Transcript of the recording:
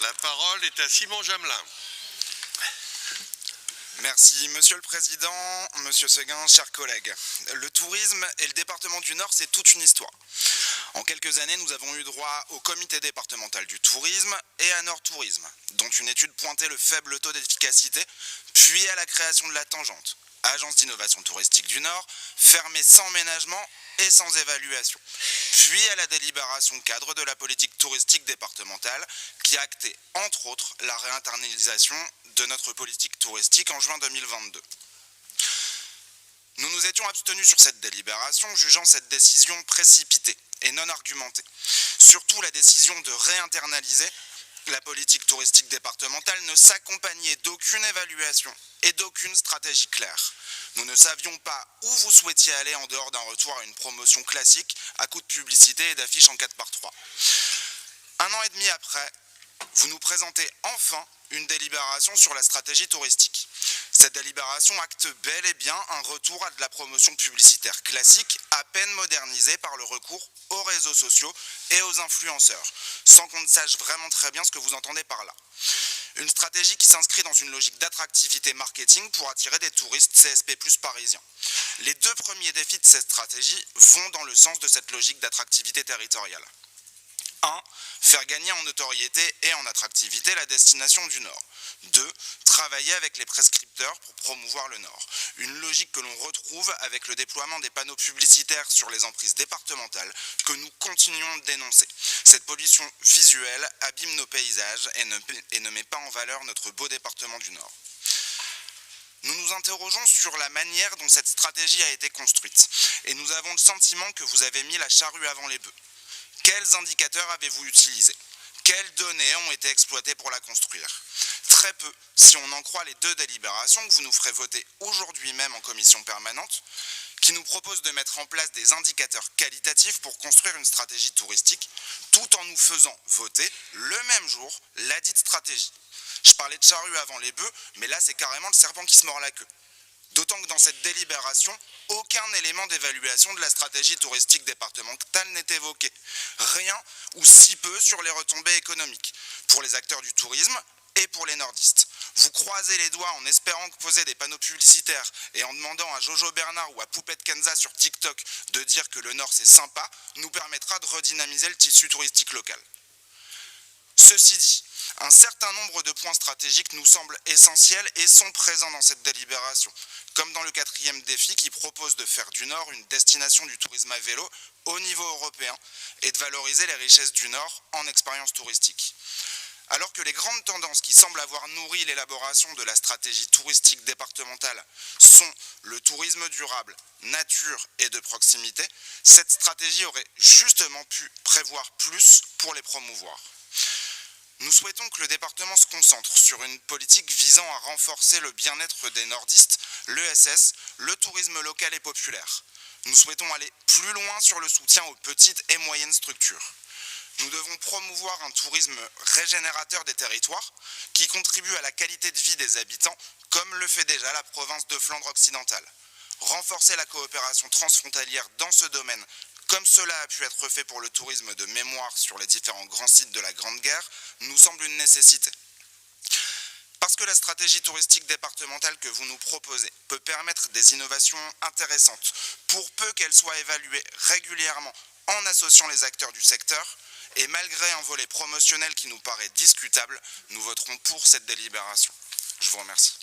La parole est à Simon Jamelin. Merci Monsieur le Président, Monsieur Séguin, chers collègues. Le tourisme et le département du Nord, c'est toute une histoire. En quelques années, nous avons eu droit au comité départemental du tourisme et à Nord Tourisme, dont une étude pointait le faible taux d'efficacité, puis à la création de la Tangente, agence d'innovation touristique du Nord, fermée sans ménagement et sans évaluation, puis à la délibération cadre de la politique touristique départementale qui a acté, entre autres, la réinternalisation de notre politique touristique en juin 2022. Nous nous étions abstenus sur cette délibération, jugeant cette décision précipitée et non argumentée. Surtout, la décision de réinternaliser la politique touristique départementale ne s'accompagnait d'aucune évaluation et d'aucune stratégie claire. Nous ne savions pas où vous souhaitiez aller en dehors d'un retour à une promotion classique à coup de publicité et d'affiches en 4x3. Un an et demi après, vous nous présentez enfin une délibération sur la stratégie touristique. Cette délibération acte bel et bien un retour à de la promotion publicitaire classique, à peine modernisée par le recours aux réseaux sociaux et aux influenceurs, sans qu'on ne sache vraiment très bien ce que vous entendez par là. Une stratégie qui s'inscrit dans une logique d'attractivité marketing pour attirer des touristes CSP+ parisiens. Les deux premiers défis de cette stratégie vont dans le sens de cette logique d'attractivité territoriale. 1. Faire gagner en notoriété et en attractivité la destination du Nord. 2. Travailler avec les prescripteurs pour promouvoir le Nord. Une logique que l'on retrouve avec le déploiement des panneaux publicitaires sur les emprises départementales que nous continuons de dénoncer. Cette pollution visuelle abîme nos paysages et ne met pas en valeur notre beau département du Nord. Nous nous interrogeons sur la manière dont cette stratégie a été construite et nous avons le sentiment que vous avez mis la charrue avant les bœufs. Quels indicateurs avez-vous utilisés? Quelles données ont été exploitées pour la construire? Très peu, si on en croit les deux délibérations que vous nous ferez voter aujourd'hui même en commission permanente, qui nous proposent de mettre en place des indicateurs qualitatifs pour construire une stratégie touristique, tout en nous faisant voter le même jour la dite stratégie. Je parlais de charrue avant les bœufs, mais là c'est carrément le serpent qui se mord la queue. D'autant que dans cette délibération, aucun élément d'évaluation de la stratégie touristique départementale n'est évoqué. Rien ou si peu sur les retombées économiques, pour les acteurs du tourisme et pour les nordistes. Vous croisez les doigts en espérant que poser des panneaux publicitaires et en demandant à Jojo Bernard ou à Poupette Kenza sur TikTok de dire que le Nord c'est sympa, nous permettra de redynamiser le tissu touristique local. Ceci dit, un certain nombre de points stratégiques nous semblent essentiels et sont présents dans cette délibération, comme dans le 4e défi qui propose de faire du Nord une destination du tourisme à vélo au niveau européen et de valoriser les richesses du Nord en expérience touristique. Alors que les grandes tendances qui semblent avoir nourri l'élaboration de la stratégie touristique départementale sont le tourisme durable, nature et de proximité, cette stratégie aurait justement pu prévoir plus pour les promouvoir. Nous souhaitons que le département se concentre sur une politique visant à renforcer le bien-être des nordistes, l'ESS, le tourisme local et populaire. Nous souhaitons aller plus loin sur le soutien aux petites et moyennes structures. Nous devons promouvoir un tourisme régénérateur des territoires qui contribue à la qualité de vie des habitants, comme le fait déjà la province de Flandre occidentale. Renforcer la coopération transfrontalière dans ce domaine, comme cela a pu être fait pour le tourisme de mémoire sur les différents grands sites de la Grande Guerre, nous semble une nécessité. Parce que la stratégie touristique départementale que vous nous proposez peut permettre des innovations intéressantes, pour peu qu'elles soient évaluées régulièrement en associant les acteurs du secteur, et malgré un volet promotionnel qui nous paraît discutable, nous voterons pour cette délibération. Je vous remercie.